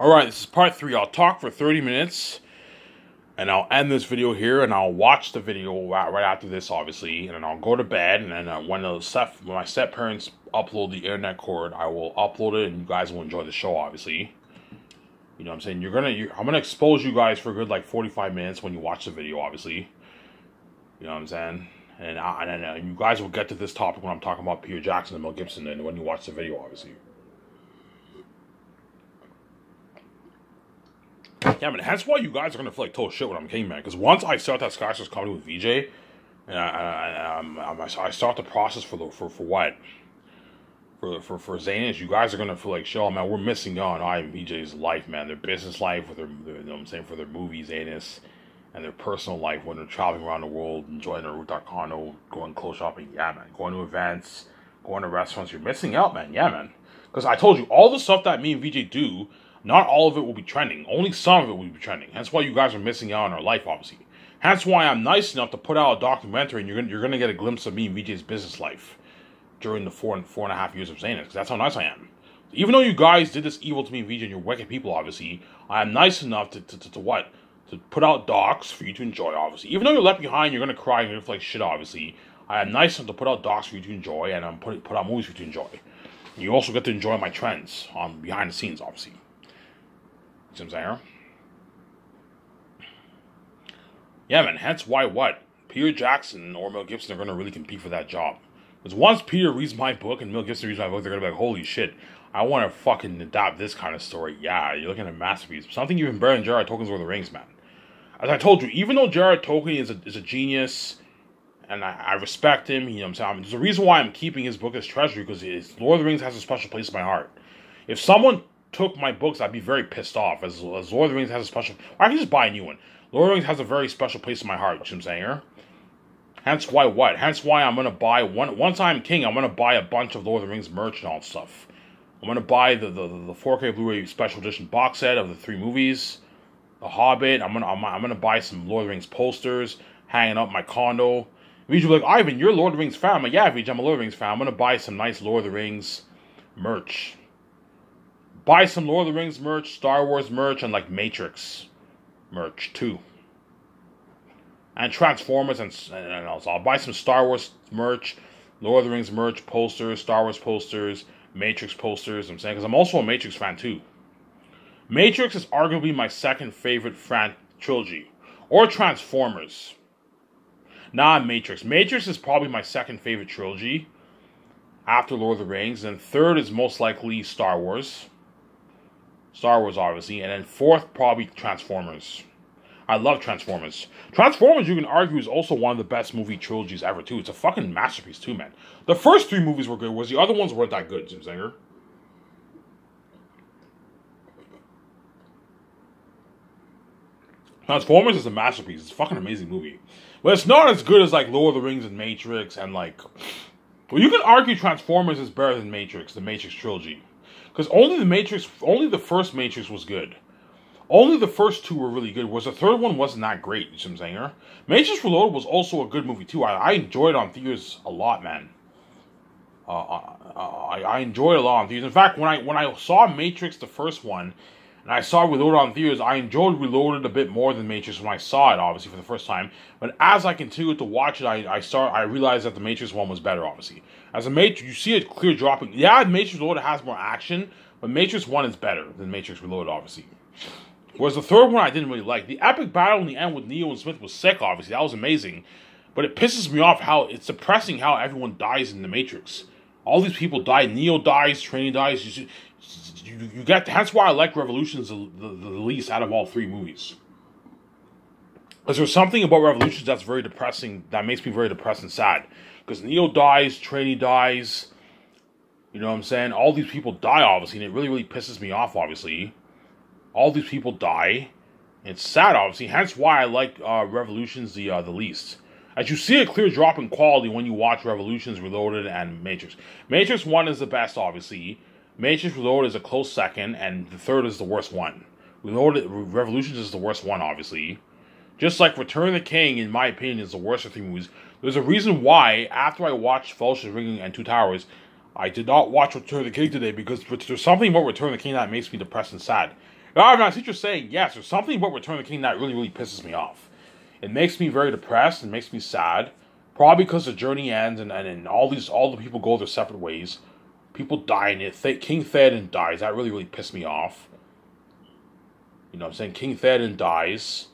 Alright, this is part 3. I'll talk for 30 minutes, and I'll end this video here, and I'll watch the video right after this, obviously, and then I'll go to bed, and then when my step parents upload the internet cord, I will upload it, and you guys will enjoy the show, obviously. You know what I'm saying? I'm gonna expose you guys for a good, like, 45 minutes when you watch the video, obviously. You know what I'm saying? And you guys will get to this topic when I'm talking about Peter Jackson and Mel Gibson, and when you watch the video, obviously. Yeah, man, that's why you guys are gonna feel like total shit when I'm king, man. Because once I start that Skyscraper's comedy with VJ, and I start the process for Zanis, you guys are gonna feel like, "Shell, man, we're missing out on I and VJ's life, man. Their business life, with their, you know what I'm saying, for their movies, Zanis, and their personal life when they're traveling around the world, enjoying their rooftop condo, going clothes shopping. Yeah, man, going to events, going to restaurants. You're missing out, man. Yeah, man. Because I told you all the stuff that me and VJ do." Not all of it will be trending. Only some of it will be trending. Hence why you guys are missing out on our life, obviously. Hence why I'm nice enough to put out a documentary, and you're gonna get a glimpse of me and VJ's business life during the four and a half years of Zanis, because that's how nice I am. Even though you guys did this evil to me and VJ, and you're wicked people, obviously, I am nice enough to put out docs for you to enjoy, obviously. Even though you're left behind, you're gonna cry and you're gonna feel like shit, obviously. I am nice enough to put out docs for you to enjoy, and I'm put out movies for you to enjoy. And you also get to enjoy my trends on behind the scenes, obviously. See what I'm saying? Yeah, man, hence why Peter Jackson or Mel Gibson are going to really compete for that job. Because once Peter reads my book and Mel Gibson reads my book, they're going to be like, holy shit, I want to fucking adopt this kind of story. Yeah, you're looking at a masterpiece. Something even better than J.R.R. Tolkien's Lord of the Rings, man. As I told you, even though J.R.R. Tolkien is a genius, and I respect him, you know what I'm saying? There's a reason why I'm keeping his book as treasury, because Lord of the Rings has a special place in my heart. If someone took my books, I'd be very pissed off. As Lord of the Rings has a special... Or I can just buy a new one. Lord of the Rings has a very special place in my heart, you know what I'm saying here? Hence why Hence why I'm going to buy... Once I'm king, I'm going to buy a bunch of Lord of the Rings merch and all that stuff. I'm going to buy the 4K Blu-ray special edition box set of the 3 movies. The Hobbit. I'm gonna buy some Lord of the Rings posters, hanging up my condo. VJ will be like, Ivan, you're a Lord of the Rings fan. I'm like, yeah, VJ, I'm a Lord of the Rings fan. I'm going to buy some nice Lord of the Rings merch. Buy some Lord of the Rings merch, Star Wars merch, and like Matrix merch too. And Transformers and also I'll buy some Star Wars merch, Lord of the Rings merch, posters, Star Wars posters, Matrix posters. I'm saying, because I'm also a Matrix fan too. Matrix is arguably my second favorite trilogy, or Transformers. Nah, Matrix. Matrix is probably my second favorite trilogy after Lord of the Rings, and third is most likely Star Wars. Star Wars, obviously, and then fourth, probably Transformers. I love Transformers. Transformers, you can argue, is also one of the best movie trilogies ever, too. It's a fucking masterpiece, too, man. The first 3 movies were good, whereas the other ones weren't that good, Jim Singer. Transformers is a masterpiece. It's a fucking amazing movie. But it's not as good as, like, Lord of the Rings and Matrix, and, like... Well, you can argue Transformers is better than Matrix, the Matrix trilogy. Because only the first Matrix was good. Only the first 2 were really good, whereas the third one wasn't that great, you know what I'm saying here? Matrix Reloaded was also a good movie, too. I enjoyed it on theaters a lot, man. I enjoyed it a lot on theaters. In fact, when I saw Matrix, the first one, and I saw Reloaded on theaters, I enjoyed Reloaded a bit more than Matrix when I saw it, obviously, for the first time. But as I continued to watch it, I realized that the Matrix one was better, obviously. As a Matrix, you see it clear dropping. Yeah, Matrix Reloaded has more action, but Matrix 1 is better than Matrix Reloaded, obviously. Whereas the third one I didn't really like. The epic battle in the end with Neo and Smith was sick, obviously. That was amazing. But it pisses me off how it's depressing how everyone dies in the Matrix. All these people die. Neo dies, Trinity dies. You get... That's why I like Revolutions the least out of all 3 movies. Because there's something about Revolutions that's very depressing, that makes me very depressed and sad. Because Neo dies, Trinity dies, you know what I'm saying? All these people die, obviously, and it really, really pisses me off, obviously. All these people die. And it's sad, obviously, hence why I like Revolutions the least. As you see a clear drop in quality when you watch Revolutions, Reloaded, and Matrix. Matrix 1 is the best, obviously. Matrix Reloaded is a close second, and the third is the worst one. Revolutions is the worst one, obviously. Just like Return of the King, in my opinion, is the worst of 3 movies. There's a reason why, after I watched Fellowship of the Ring and 2 Towers, I did not watch Return of the King today, because there's something about Return of the King that makes me depressed and sad. I mean, I see what you're saying. Yes, there's something about Return of the King that really, really pisses me off. It makes me very depressed. It makes me sad. Probably because the journey ends and all the people go their separate ways. People die in it. King Theoden dies. That really, really pissed me off. You know what I'm saying? King Theoden dies.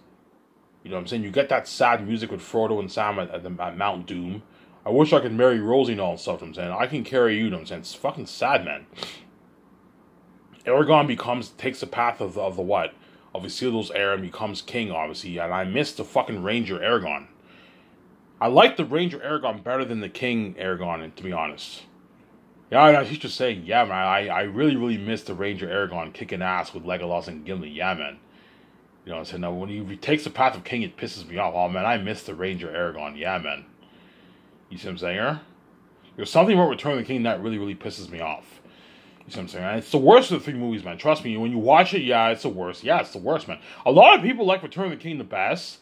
You know what I'm saying? You get that sad music with Frodo and Sam at Mount Doom. I wish I could marry Rosie and all that stuff, you know what I'm saying? I can carry you know what I'm saying? It's fucking sad, man. Aragorn takes the path of the what? Of Isildur's heir and becomes king, obviously. And I miss the fucking Ranger Aragorn. I like the Ranger Aragorn better than the King Aragorn, to be honest. Yeah, I was just saying, yeah, man, I really, really miss the Ranger Aragorn kicking ass with Legolas and Gimli, yeah, man. You know what I'm saying? Now, when he takes the path of king, it pisses me off. Oh, man, I miss the Ranger Aragorn, yeah, man. You see what I'm saying here? There's something about Return of the King that really, really pisses me off. You see what I'm saying? And it's the worst of the 3 movies, man. Trust me, when you watch it, yeah, it's the worst. Yeah, it's the worst, man. A lot of people like Return of the King the best.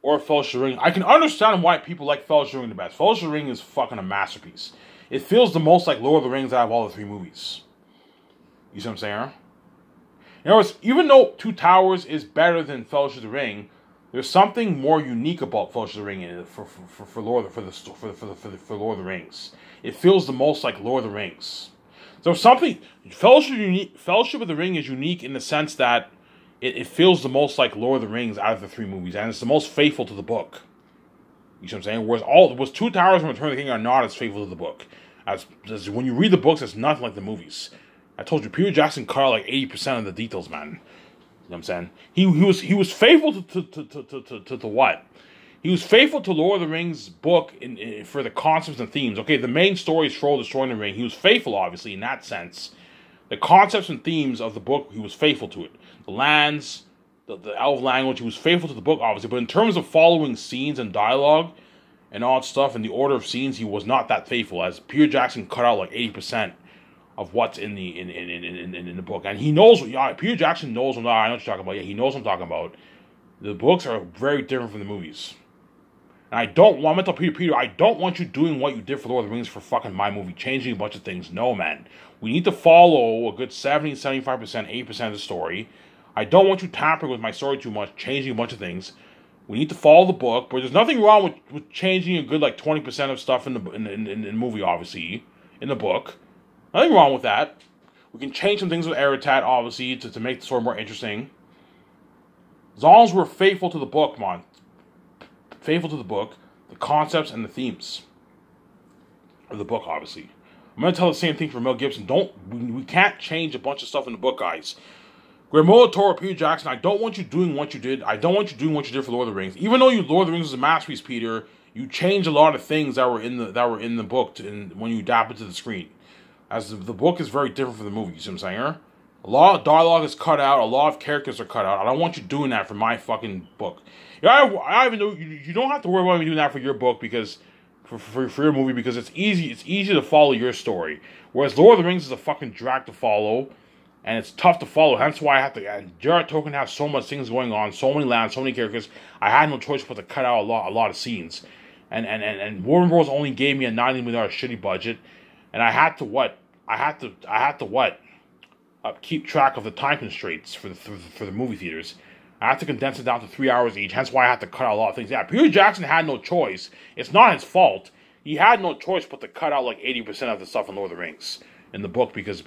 Or Fellowship of the Ring. I can understand why people like Fellowship of the Ring the best. Fellowship of the Ring is fucking a masterpiece. It feels the most like Lord of the Rings out of all the 3 movies. You see what I'm saying? In other words, even though Two Towers is better than Fellowship of the Ring, there's something more unique about Fellowship of the Ring for Lord of the Rings. It feels the most like Lord of the Rings. So something Fellowship of the Ring is unique in the sense that it feels the most like Lord of the Rings out of the 3 movies, and it's the most faithful to the book. You see what I'm saying? Whereas Two Towers and Return of the King are not as faithful to the book. As when you read the books, it's nothing like the movies. I told you, Peter Jackson cut out like 80% of the details, man. You know what I'm saying? He was faithful to what? He was faithful to Lord of the Rings book for the concepts and themes. Okay, the main story is Frodo destroying the ring. He was faithful, obviously, in that sense. The concepts and themes of the book, he was faithful to it. The lands, the elf language, he was faithful to the book, obviously. But in terms of following scenes and dialogue and all that stuff, and the order of scenes, he was not that faithful. As Peter Jackson cut out like 80% of what's in the book, and he knows. Yeah, Peter Jackson knows. I know what you're talking about. Yeah, he knows what I'm talking about. The books are very different from the movies. And I meant to tell Peter, I don't want you doing what you did for Lord of the Rings for fucking my movie, changing a bunch of things. No, man. We need to follow a good 70, 75%, 80% of the story. I don't want you tampering with my story too much, changing a bunch of things. We need to follow the book, but there's nothing wrong with changing a good like 20% of stuff in the movie, obviously, in the book. Nothing wrong with that. We can change some things with Eretat, obviously, to make the story more interesting. As long as we're faithful to the book, man. Faithful to the book, the concepts and the themes of the book, obviously. I'm going to tell the same thing for Mel Gibson. We can't change a bunch of stuff in the book, guys. Guillermo del Toro, Peter Jackson, I don't want you doing what you did. I don't want you doing what you did for Lord of the Rings. Even though Lord of the Rings is a masterpiece, Peter, you changed a lot of things that were in the book when you adapt it to the screen. As the book is very different from the movie, you see what I'm saying? A lot of dialogue is cut out. A lot of characters are cut out. I don't want you doing that for my fucking book. I even know you don't have to worry about me doing that for your book because for your movie because it's easy. It's easy to follow your story. Whereas Lord of the Rings is a fucking drag to follow, and it's tough to follow. Hence why I have to. And J.R.R. Tolkien has so much things going on, so many lands, so many characters. I had no choice but to cut out a lot of scenes. And Warner Bros. Only gave me a $90 million shitty budget, and I had to what? I had to what? Keep track of the time constraints for the movie theaters. I had to condense it down to 3 hours each, hence why I had to cut out a lot of things. Yeah, Peter Jackson had no choice. It's not his fault. He had no choice but to cut out like 80% of the stuff in Lord of the Rings in the book because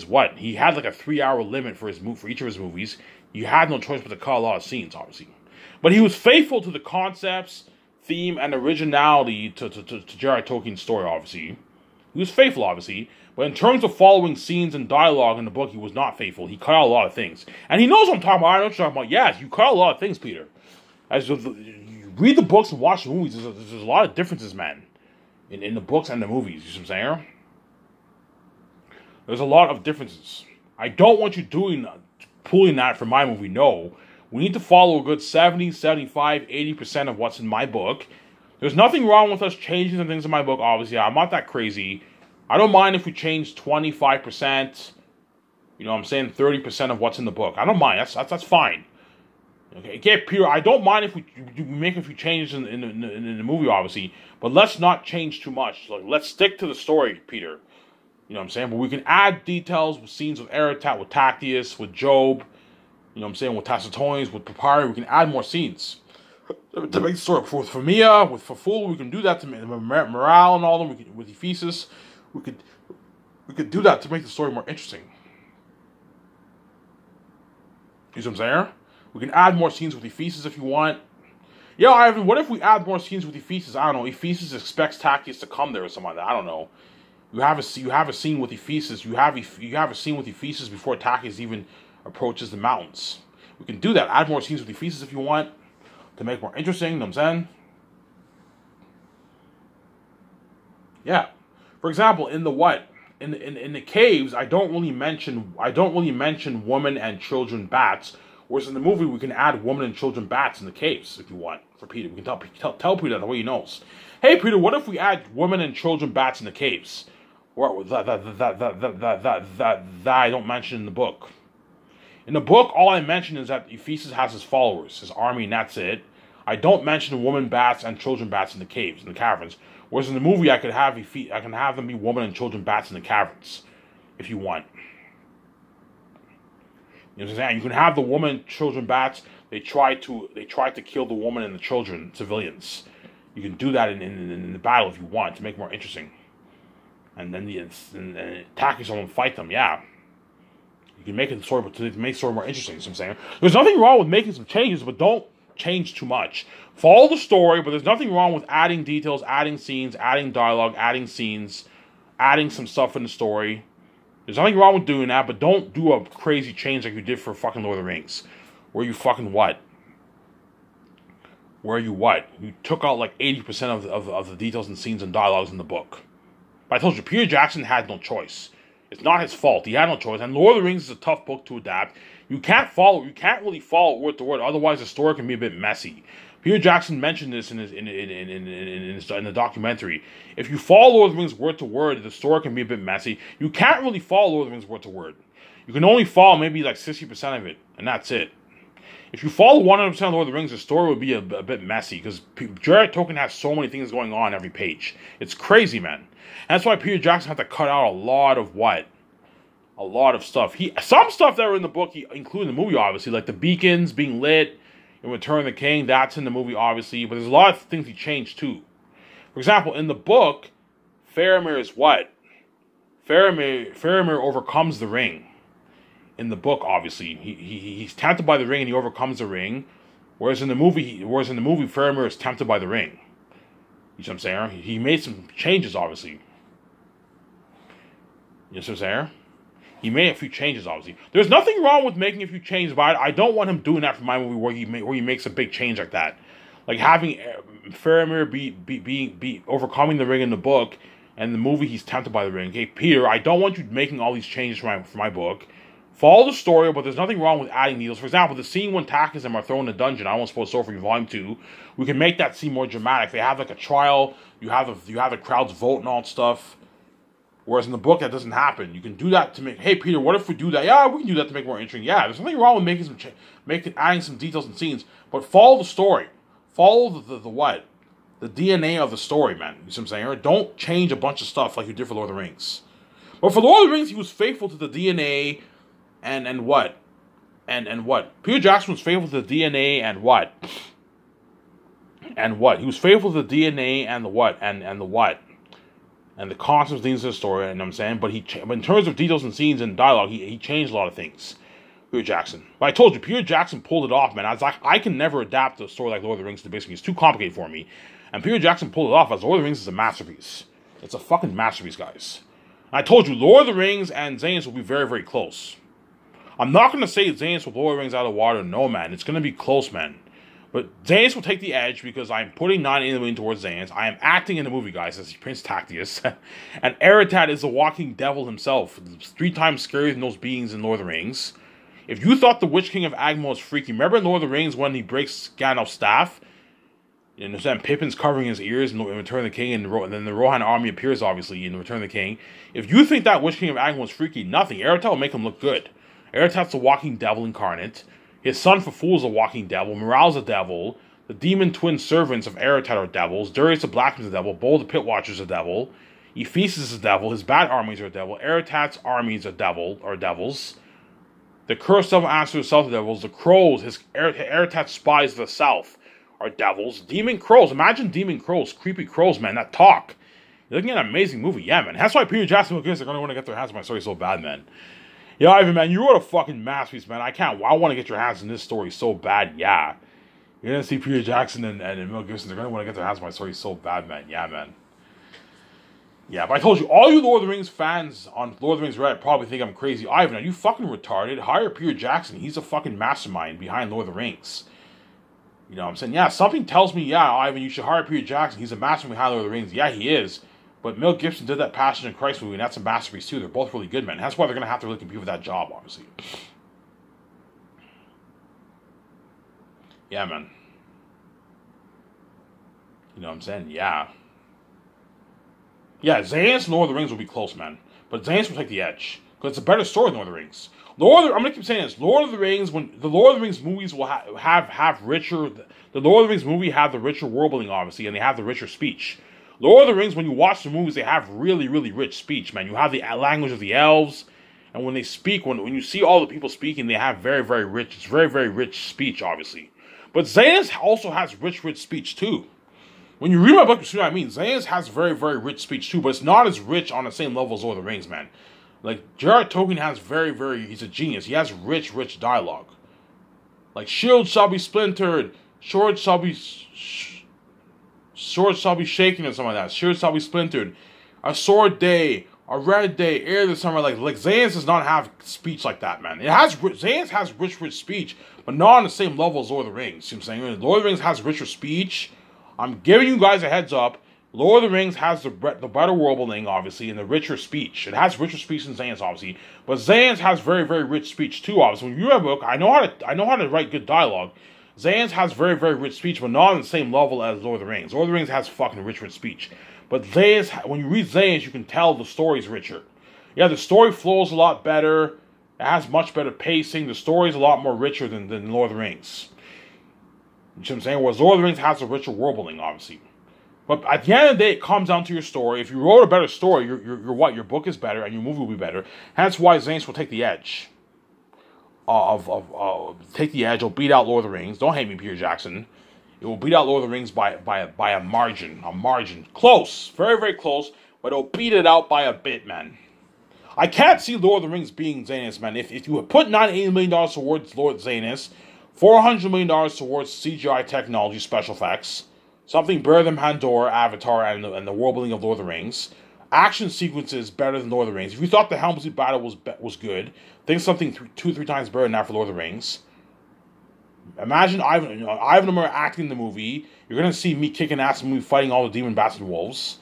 what? He had like a 3-hour limit for each of his movies. You had no choice but to cut a lot of scenes, obviously. But he was faithful to the concepts, theme, and originality to J.R.R. Tolkien's story, obviously. He was faithful, obviously. But in terms of following scenes and dialogue in the book, he was not faithful. He cut out a lot of things. And he knows what I'm talking about. I know what you're talking about. Yes, you cut out a lot of things, Peter. As you read the books and watch the movies, there's a lot of differences, man. In the books and the movies. You see what I'm saying? There's a lot of differences. I don't want you pulling that for my movie. No. We need to follow a good 70, 75, 80% of what's in my book. There's nothing wrong with us changing some things in my book, obviously. I'm not that crazy. I don't mind if we change 25%, you know what I'm saying, 30% of what's in the book. I don't mind. That's fine. Okay, Peter, I don't mind if we make a few changes in the movie, obviously, but let's not change too much. Let's stick to the story, Peter. You know what I'm saying? But we can add details with scenes with Eretat, with Tactius, with Job, you know what I'm saying, with Tacitonians, with Papyri. We can add more scenes to make the story. With Phemia, with Faful, we can do that to make morale and all of them. We can, with Ephesus, we could do that to make the story more interesting. You see what I'm saying? We can add more scenes with Ephesus if you want. Yo, Ivan, what if we add more scenes with Ephesus? I don't know. Ephesus expects Tactius to come there or something like that. I don't know. You have a scene with Ephesus. You have a scene with Ephesus before Tactius even approaches the mountains. We can do that. Add more scenes with Ephesus if you want to make it more interesting. You know what I'm saying? Yeah. For example, in the what? In the caves, I don't really mention women and children bats. Whereas in the movie, we can add women and children bats in the caves if you want. For Peter, we can tell Peter that the way he knows. Hey Peter, what if we add women and children bats in the caves? That I don't mention in the book. In the book, all I mention is that Ephesus has his followers, his army, and that's it. I don't mention women bats and children bats in the caves, in the caverns. Whereas in the movie, I can have them be women and children bats in the caverns, if you want. You know what I'm saying? You can have the woman, children bats. They try to kill the woman and the children, civilians. You can do that in the battle if you want to make it more interesting. And then the attackers will fight them. Yeah, you can make it to make the story more interesting. You know what I'm saying? There's nothing wrong with making some changes, but don't change too much. Follow the story, but there's nothing wrong with adding details, adding scenes, adding dialogue, adding scenes, adding some stuff in the story. There's nothing wrong with doing that, but don't do a crazy change like you did for fucking Lord of the Rings. Where you fucking what? Where you what? You took out like 80% of the details and scenes and dialogues in the book. But I told you, Peter Jackson had no choice. It's not his fault. He had no choice. And Lord of the Rings is a tough book to adapt. You can't really follow it word to word. Otherwise, the story can be a bit messy. Peter Jackson mentioned this in the documentary. If you follow Lord of the Rings word to word, the story can be a bit messy. You can't really follow Lord of the Rings word to word. You can only follow maybe like 60% of it, and that's it. If you follow 100% of Lord of the Rings, the story would be a bit messy, because Jared Tolkien has so many things going on every page. It's crazy, man. And that's why Peter Jackson had to cut out a lot of what? A lot of stuff. Some stuff that were in the book, he included in the movie, obviously, like the beacons being lit in Return of the King. That's in the movie, obviously. But there's a lot of things he changed, too. For example, in the book, Faramir is what? Faramir overcomes the ring. In the book, obviously, he's tempted by the ring and he overcomes the ring, whereas in the movie, Faramir is tempted by the ring. You know what I'm saying? He made some changes, obviously. You know what I'm saying? He made a few changes, obviously. There's nothing wrong with making a few changes, but I don't want him doing that for my movie where he makes a big change like that, like having Faramir be overcoming the ring in the book, and the movie he's tempted by the ring. Okay, Peter, I don't want you making all these changes for my book. Follow the story, but there's nothing wrong with adding details. For example, the scene when Tactius and them are thrown in the dungeon, I won't spoil the story for you, Volume 2, we can make that scene more dramatic. They have like a trial, you have the crowds vote and all that stuff. Whereas in the book, that doesn't happen. You can do that to make, hey, Peter, what if we do that? Yeah, we can do that to make it more interesting. Yeah, there's nothing wrong with adding some details and scenes, but follow the story. Follow the what? The DNA of the story, man. You see what I'm saying? Don't change a bunch of stuff like you did for Lord of the Rings. But for Lord of the Rings, he was faithful to the DNA and what? And what? Peter Jackson was faithful to the DNA and what? And what? He was faithful to the DNA and the what? And the what? And the concepts, things of the story, you know what I'm saying? But in terms of details and scenes and dialogue, he changed a lot of things. Peter Jackson. But I told you, Peter Jackson pulled it off, man. I was like, I can never adapt a story like Lord of the Rings to basically. It's too complicated for me. And Peter Jackson pulled it off, as Lord of the Rings is a masterpiece. It's a fucking masterpiece, guys. And I told you, Lord of the Rings and Xehanort will be very, very close. I'm not going to say Xehanort will blow Lord of the Rings out of the water. No, man. It's going to be close, man. But Xehanort will take the edge because I'm putting 9 million towards Xehanort. I am acting in the movie, guys, as Prince Tactius. And Eretat is the walking devil himself. 3 times scarier than those beings in Lord of the Rings. If you thought the Witch King of Agamemnon was freaky, remember in Lord of the Rings when he breaks Gandalf's staff? You understand? Pippin's covering his ears in Return of the King, and then the Rohan army appears, obviously, in Return of the King. If you think that Witch King of Agamemnon was freaky, nothing. Eretat will make him look good. Eretat's the walking devil incarnate. His son Faful is a walking devil. Morale's a devil. The demon twin servants of Eretat are devils. Darius the Blacksmith is a devil. Bull the Pit Watcher is a devil. Ephesus is a devil. His bad armies are a devil. Eretat's armies are devils. The cursed devil answers the south devils. The crows, his Eretat's spies of the south are devils. Demon crows. Imagine demon crows, creepy crows, man, that talk. You're looking at an amazing movie, yeah, man. That's why Peter Jackson and Mel Gibson are going to want to get their hands on my story so bad, man. Yeah, Ivan, man, you wrote a fucking masterpiece, man. I want to get your hands on this story so bad, yeah. You're going to see Peter Jackson and Mel Gibson. They're going to want to get their hands on my story so bad, man. Yeah, man. Yeah, but I told you, all you Lord of the Rings fans on Lord of the Rings Reddit probably think I'm crazy. Ivan, are you fucking retarded? Hire Peter Jackson. He's a fucking mastermind behind Lord of the Rings. You know what I'm saying? Yeah, something tells me, yeah, Ivan, you should hire Peter Jackson. He's a mastermind behind Lord of the Rings. Yeah, he is. But Mel Gibson did that Passion of Christ movie, and that's a masterpiece too. They're both really good, man. That's why they're going to have to really compete for that job, obviously. Yeah, man. You know what I'm saying? Yeah. Yeah, Zanus and Lord of the Rings will be close, man. But Zanus will take the edge. Because it's a better story than Lord of the Rings. I'm going to keep saying this. Lord of the Rings, when the Lord of the Rings movies will have richer... The Lord of the Rings movie have the richer world building, obviously, and they have the richer speech. Lord of the Rings, when you watch the movies, they have really, really rich speech, man. You have the language of the elves, and when they speak, when you see all the people speaking, they have very, very rich, it's very, very rich speech, obviously. But Zanus also has rich speech, too. When you read my book, you see what I mean. Zanus has very, very rich speech, too, but it's not as rich on the same level as Lord of the Rings, man. Like, J.R.R. Tolkien has he's a genius. He has rich dialogue. Like, shields shall be splintered, swords shall be shaken or something like that. Swords shall be splintered. A sword day, a red day, air this summer. Like Zanus does not have speech like that, man. Zanus has rich speech, but not on the same level as Lord of the Rings. You know what I'm saying? Lord of the Rings has richer speech. I'm giving you guys a heads up. Lord of the Rings has the better world building, obviously, and the richer speech. It has richer speech than Zanus, obviously, but Zanus has very, very rich speech too. Obviously, when you read a book, I know how to write good dialogue. Zanus has very, very rich speech, but not on the same level as Lord of the Rings. Lord of the Rings has fucking rich speech. But Zanus, when you read Zanus, you can tell the story's richer. Yeah, the story flows a lot better. It has much better pacing. The story's a lot more richer than Lord of the Rings. You know what I'm saying? Whereas Lord of the Rings has a richer world building, obviously. But at the end of the day, it comes down to your story. If you wrote a better story, your book is better and your movie will be better. Hence why Zanus will take the edge. Take the edge. It'll beat out Lord of the Rings. Don't hate me, Peter Jackson. It will beat out Lord of the Rings by a margin. A margin. Close. Very, very close. But it'll beat it out by a bit, man. I can't see Lord of the Rings being Zanus, man. If you put $980 million towards Lord Zanus, $400 million towards CGI technology, special effects, something better than Pandora, Avatar, and the world building of Lord of the Rings, action sequences better than Lord of the Rings. If you thought the Helm's Deep battle was good, think something 2-3 times better than that for Lord of the Rings. Imagine Ivan and Amir acting in the movie. You're gonna see me kicking ass in the movie, fighting all the demon bats and wolves.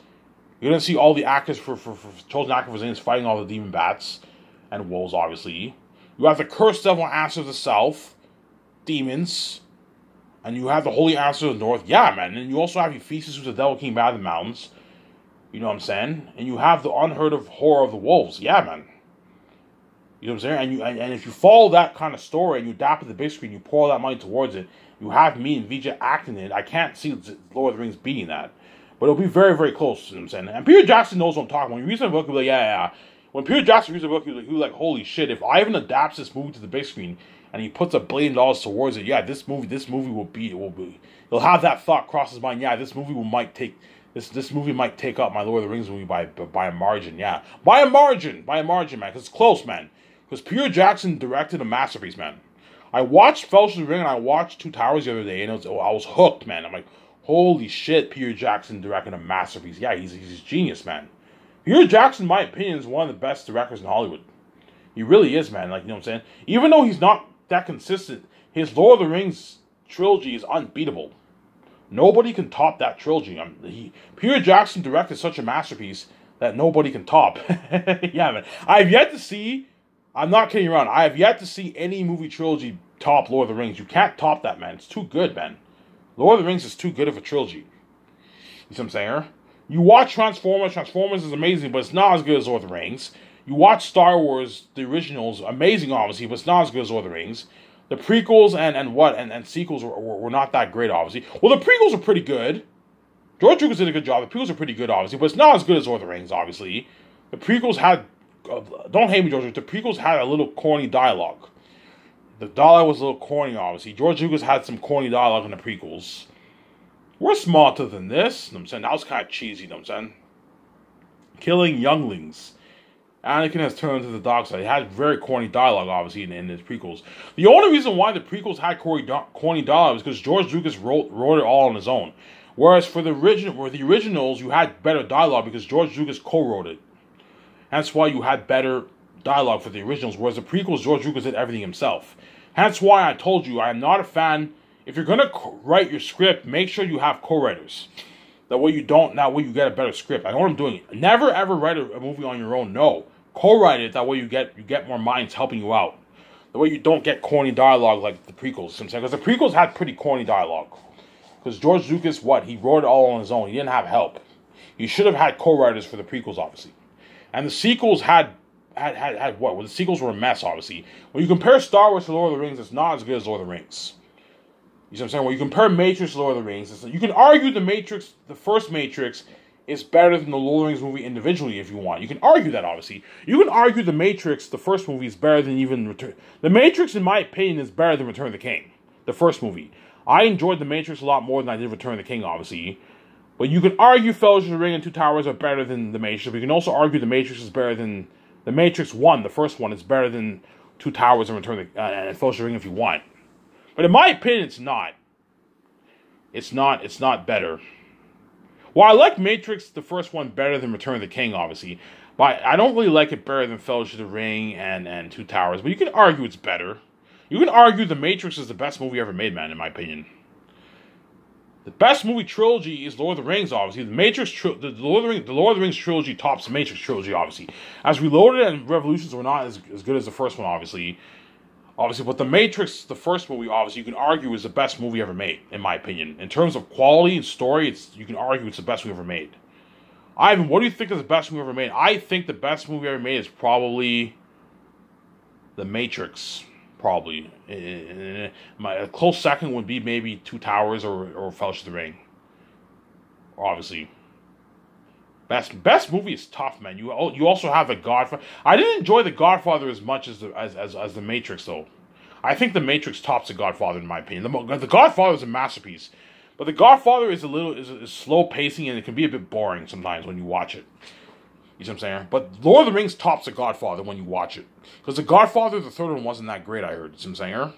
You're gonna see all the actors for chosen actors for Zanus fighting all the demon bats and wolves. Obviously, you have the cursed devil answer of the south, demons, and you have the holy answer of the north. Yeah, man. And you also have Ephesus, who's the devil king out of the mountains. You know what I'm saying? And you have the unheard of horror of the wolves. Yeah, man. You know what I'm saying? And if you follow that kind of story and you adapt to the big screen, you pour all that money towards it, you have me and Vijay acting in it, I can't see Lord of the Rings beating that. But it'll be very, very close, you know what I'm saying? And Peter Jackson knows what I'm talking about. When you read the book, he'll be like, yeah. When Peter Jackson reads the book, he'll be like, holy shit, if Ivan adapts this movie to the big screen and he puts $1 billion towards it, yeah, this movie will be, he'll have that thought cross his mind, yeah, this movie might take up my Lord of the Rings movie by a margin, yeah. By a margin, man, because it's close, man. Because Peter Jackson directed a masterpiece, man. I watched Fellowship of the Ring and I watched Two Towers the other day, and I was hooked, man. I'm like, holy shit, Peter Jackson directed a masterpiece. Yeah, he's a genius, man. Peter Jackson, in my opinion, is one of the best directors in Hollywood. He really is, man. Like, you know what I'm saying? Even though he's not that consistent, his Lord of the Rings trilogy is unbeatable. Nobody can top that trilogy. Peter Jackson directed such a masterpiece that nobody can top. Yeah, man. I'm not kidding around. I have yet to see any movie trilogy top Lord of the Rings. You can't top that, man. It's too good, man. Lord of the Rings is too good of a trilogy. You see what I'm saying? You watch Transformers. Transformers is amazing, but it's not as good as Lord of the Rings. You watch Star Wars, the originals, amazing, obviously, but it's not as good as Lord of the Rings. The prequels and sequels were not that great, obviously. Well, the prequels are pretty good. George Lucas did a good job. The prequels are pretty good, obviously, but it's not as good as Lord of the Rings, obviously. The prequels had, don't hate me, George, the prequels had a little corny dialogue. The dialogue was a little corny, obviously. George Lucas had some corny dialogue in the prequels. We're smarter than this. You know what I'm saying? That was kind of cheesy, you know what I'm saying? Killing younglings. Anakin has turned to the dark side. It had very corny dialogue, obviously, in his prequels. The only reason why the prequels had corny dialogue is because George Lucas wrote it all on his own. Whereas for the originals, you had better dialogue because George Lucas co-wrote it. That's why you had better dialogue for the originals. Whereas the prequels, George Lucas did everything himself. That's why I told you I am not a fan. If you're gonna write your script, make sure you have co-writers. That way you don't. That way you get a better script. I know what I'm doing. Never ever write a movie on your own. No. Co-write it, that way you get more minds helping you out. The way you don't get corny dialogue like the prequels. Because the prequels had pretty corny dialogue. Because George Lucas, he wrote it all on his own. He didn't have help. He should have had co-writers for the prequels, obviously. And the sequels had what? Well, the sequels were a mess, obviously. When you compare Star Wars to Lord of the Rings, it's not as good as Lord of the Rings. You see what I'm saying? When you compare Matrix to Lord of the Rings, you can argue the first Matrix, is better than the Lord of the Rings movie individually if you want. You can argue that, obviously. You can argue The Matrix, the first movie, is better than even Return. The Matrix, in my opinion, is better than Return of the King, the first movie. I enjoyed The Matrix a lot more than I did Return of the King, obviously. But you can argue Fellowship of the Ring and Two Towers are better than The Matrix. But you can also argue The Matrix is better than... The Matrix 1, the first one, is better than Two Towers and and Fellowship of the Ring if you want. But in my opinion, it's not. It's not better. Well, I like Matrix, the first one, better than Return of the King, obviously. But I don't really like it better than Fellowship of the Ring and Two Towers. But you can argue it's better. You can argue The Matrix is the best movie ever made, man, in my opinion. The best movie trilogy is Lord of the Rings, obviously. The Lord of the Rings trilogy tops the Matrix trilogy, obviously. As Reloaded and Revolutions were not as good as the first one, obviously. But The Matrix, the first movie, obviously, you can argue is the best movie ever made, in my opinion. In terms of quality and story, you can argue it's the best movie ever made. Ivan, what do you think is the best movie ever made? I think the best movie ever made is probably The Matrix, probably. A close second would be maybe Two Towers or Fellowship of the Ring. Obviously. Best movie is tough, man. You also have The Godfather. I didn't enjoy The Godfather as much as The Matrix, though. I think The Matrix tops The Godfather, in my opinion. The Godfather is a masterpiece, but The Godfather is is slow pacing and it can be a bit boring sometimes when you watch it. You see what I'm saying? But Lord of the Rings tops The Godfather when you watch it, because The Godfather, the third one, wasn't that great. I heard. You see what I'm saying?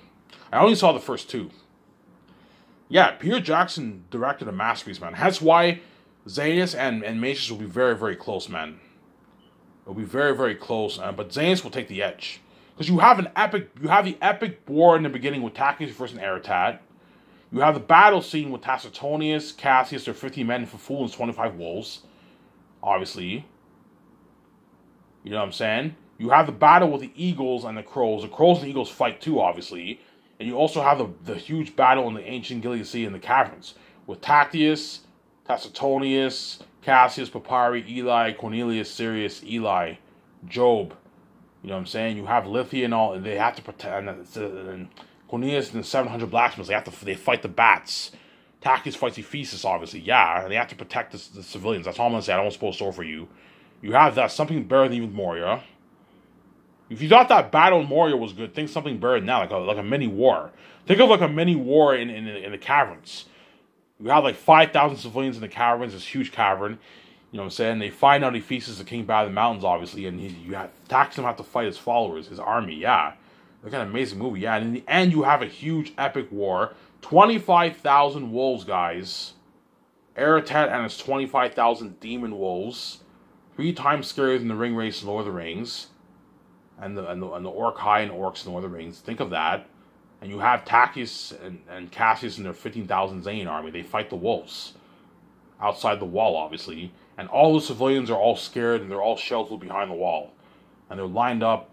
I only saw the first two. Yeah, Peter Jackson directed a masterpiece, man. That's why Zanus and Matrix will be very, very close, man. It'll be very, very close, but Zanus will take the edge. Because you have the epic war in the beginning with Tacitus versus Eretat. You have the battle scene with Tacitonius, Cassius, their 50 men for Fool and 25 wolves. Obviously. You know what I'm saying? You have the battle with the eagles and the crows. The crows and the eagles fight too, obviously. And you also have the huge battle in the ancient Gilead Sea in the caverns. With Tactius, Tacitonius, Cassius, Papyri, Eli, Cornelius, Sirius, Eli, Job. You know what I'm saying? You have Lithia and all, and they have to protect. And Cornelius and the 700 blacksmiths, they fight the bats. Tactius fights Ephesus, obviously. Yeah, and they have to protect the civilians. That's all I'm gonna say. I don't want to spoil the story for you. You have that, something better than even Moria. If you thought that battle in Moria was good, think something better than that, like a mini war. Think of like a mini war in the caverns. You have like 5,000 civilians in the caverns, this huge cavern. You know what I'm saying? They find out Ephesus, the king by the mountains, obviously, and Taxim have to fight his followers, his army. Yeah, like an amazing movie. Yeah, and in the end, you have a huge epic war. 25,000 wolves, guys. Eretat and his 25,000 demon wolves. 3 times scarier than the ring race in Lord of the Rings. And the Orc High and Orcs in Lord of the Rings. Think of that. And you have Tactius and Cassius and their 15,000 Zane army. They fight the wolves. Outside the wall, obviously. And all the civilians are all scared and they're all sheltered behind the wall. And they're lined up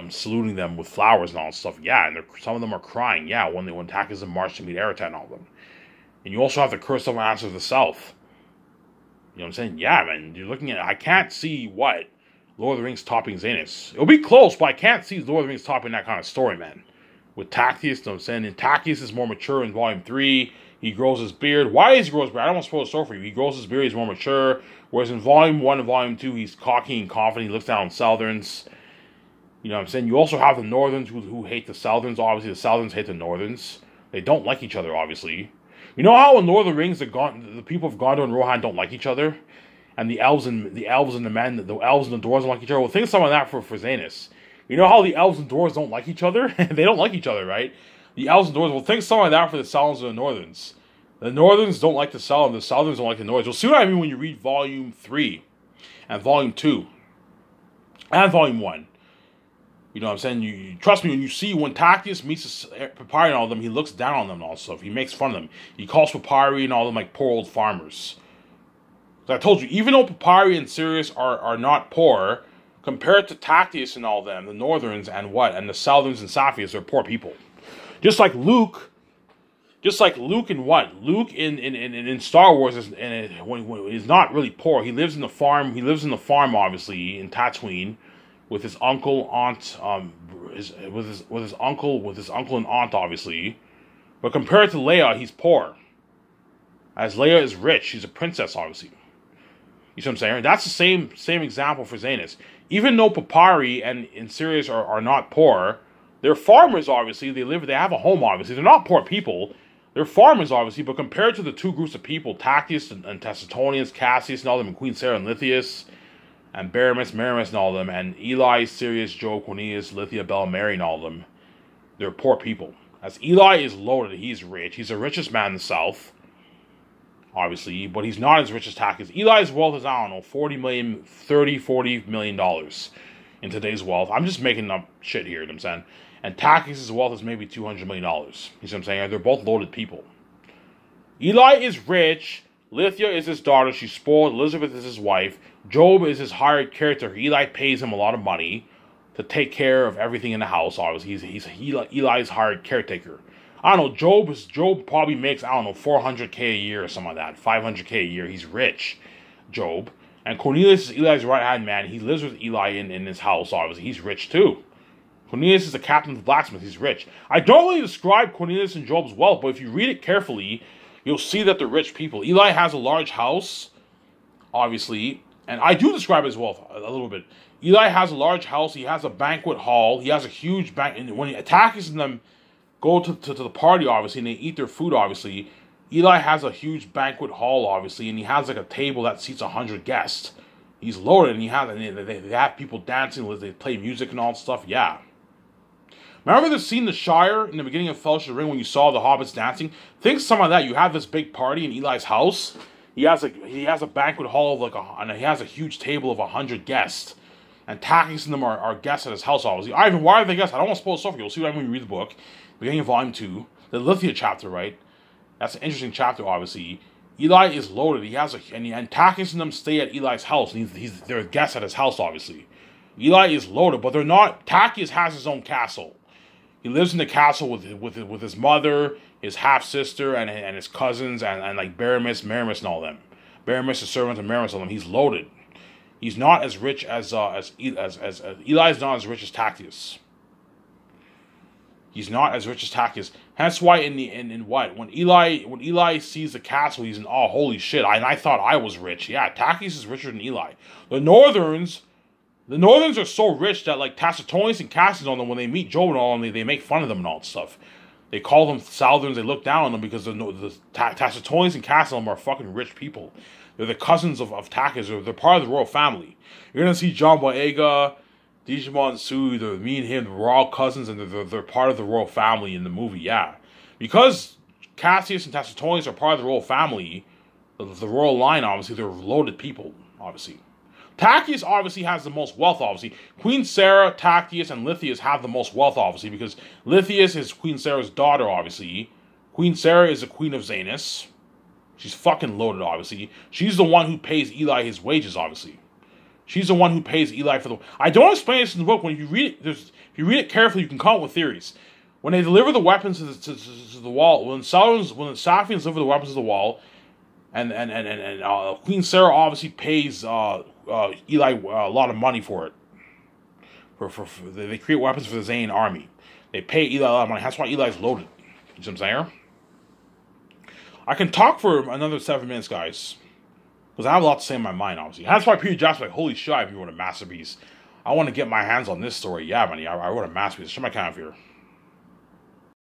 saluting them with flowers and all that stuff. Yeah, and some of them are crying. Yeah, when Tactius marched to meet Eretat and all of them. And you also have the Curse of Masters of the South. You know what I'm saying? Yeah, man. You're looking at... I can't see what... Lord of the Rings topping Zanus. It'll be close, but I can't see Lord of the Rings topping that kind of story, man. With Tactius, you know what I'm saying? And Tactius is more mature in Volume 3. He grows his beard. Why does he grow his beard? I don't want to spoil the story for you. He grows his beard. He's more mature. Whereas in Volume 1 and Volume 2, he's cocky and confident. He looks down on Southerns. You know what I'm saying? You also have the Northerns who hate the Southerns. Obviously, the Southerns hate the Northerns. They don't like each other, obviously. You know how in Lord of the Rings, the people of Gondor and Rohan don't like each other? And the elves and the elves and the dwarves don't like each other? Well, think of something like that for Zanus. You know how the elves and dwarves don't like each other? They don't like each other, right? The elves and dwarves, well, think something like that for the Southerns and the Northerns. The Northerns don't like the Southerns don't like the Northerns. You'll see what I mean when you read Volume 3 and Volume 2 and Volume 1. You know what I'm saying? You trust me, when Tacitus meets Papyri and all of them, he looks down on them and all that stuff. He makes fun of them. He calls Papyri and all of them like poor old farmers. So I told you, even though Papyri and Sirius are not poor, compared to Tacitus and all of them, the Northerns and the Southerns and Saphius are poor people. Just like Luke in what? Luke in Star Wars is not really poor. He lives in the farm. He lives in the farm, obviously, in Tatooine, with his uncle, aunt, with his uncle and aunt, obviously. But compared to Leia, he's poor. As Leia is rich, she's a princess, obviously. You see what I'm saying? That's the same example for Zanus. Even though Papyri and Sirius are not poor, they're farmers, obviously. They have a home, obviously. They're not poor people. They're farmers, obviously. But compared to the two groups of people, Tacitus and Tacitonians, Cassius and all of them, and Queen Sarah and Lithius, and Baramis, Maramis, and all of them, and Eli, Sirius, Job, Cornelius, Lithia, Bel, Mary, and all of them, they're poor people. As Eli is loaded, he's rich. He's the richest man in the South, obviously, but he's not as rich as Tacitus. Eli's wealth is, I don't know, $40 million in today's wealth. I'm just making up shit here, you know what I'm saying? And Tacitus' wealth is maybe $200 million. You see what I'm saying? They're both loaded people. Eli is rich. Lithia is his daughter. She's spoiled. Elizabeth is his wife. Job is his hired caretaker. Eli pays him a lot of money to take care of everything in the house. Obviously, he's Eli's hired caretaker. I don't know. Job probably makes, I don't know, $400K a year or something like that. $500K a year. He's rich, Job. And Cornelius is Eli's right-hand man. He lives with Eli in his house, obviously. He's rich, too. Cornelius is the captain of the blacksmith. He's rich. I don't really describe Cornelius and Job's wealth, but if you read it carefully, you'll see that they're rich people. Eli has a large house, obviously, and I do describe his wealth a little bit. Eli has a large house. He has a banquet hall. He has a huge banquet. When Tacitus and them go to the party, obviously, and they eat their food, obviously, Eli has a huge banquet hall, obviously, and he has like a table that seats 100 guests. He's loaded, and they have people dancing, they play music and all that stuff. Yeah. Remember the scene in the Shire in the beginning of Fellowship of the Ring when you saw the hobbits dancing? Think some of that. You have this big party in Eli's house. He has a banquet hall of and he has a huge table of 100 guests. And Tacitus and them are guests at his house, obviously. Ivan, why are they guests? I don't want to spoil stuff for you. You'll see what I mean when you read the book. Beginning of Volume 2. The Lithia chapter, right? That's an interesting chapter, obviously. Eli is loaded. He has and Tacitus and them stay at Eli's house. And they're guests at his house, obviously. Eli is loaded, but they're not. Tacitus has his own castle. He lives in the castle with his mother, his half-sister, and his cousins, and like Baramis, Maramis, and all them. Baramis, his servant, and Maramis, all them. He's loaded. He's not as rich as Eli's not as rich as Tacitus. He's not as rich as Tacitus. That's why when Eli sees the castle, he's in awe. Holy shit! I thought I was rich. Yeah, Tacitus is richer than Eli. The Northerns are so rich that like Tacitonius and Cassius on them, when they meet Job and all, and they make fun of them and all that stuff. They call them Southerns. They look down on them because the Tacitonius and Cassius on them are fucking rich people. They're the cousins of Tacitus. They're part of the royal family. You're gonna see John Boyega, Digimon Sui, me and him, we're all cousins, and they're part of the royal family in the movie. Yeah, because Cassius and Tacitonius are part of the royal family, the royal line. Obviously, they're loaded people. Obviously. Tacitus obviously has the most wealth, obviously. Queen Sarah, Tacitus, and Lithius have the most wealth, obviously, because Lithius is Queen Sarah's daughter, obviously. Queen Sarah is the queen of Zanus. She's fucking loaded, obviously. She's the one who pays Eli his wages, obviously. She's the one who pays Eli for the... I don't explain this in the book. When you read it, if you read it carefully, you can come up with theories. When they deliver the weapons to the wall, when the Saphians deliver the weapons to the wall, and Queen Sarah obviously pays... Eli a lot of money for it. They create weapons for the Zane army. They pay Eli a lot of money. That's why Eli's loaded. You know what I'm saying? I can talk for another 7 minutes, guys. Because I have a lot to say in my mind, obviously. That's why Peter Jackson like, holy shit, I wrote a masterpiece. I want to get my hands on this story. Yeah, man, I wrote a masterpiece. Shut my camera here.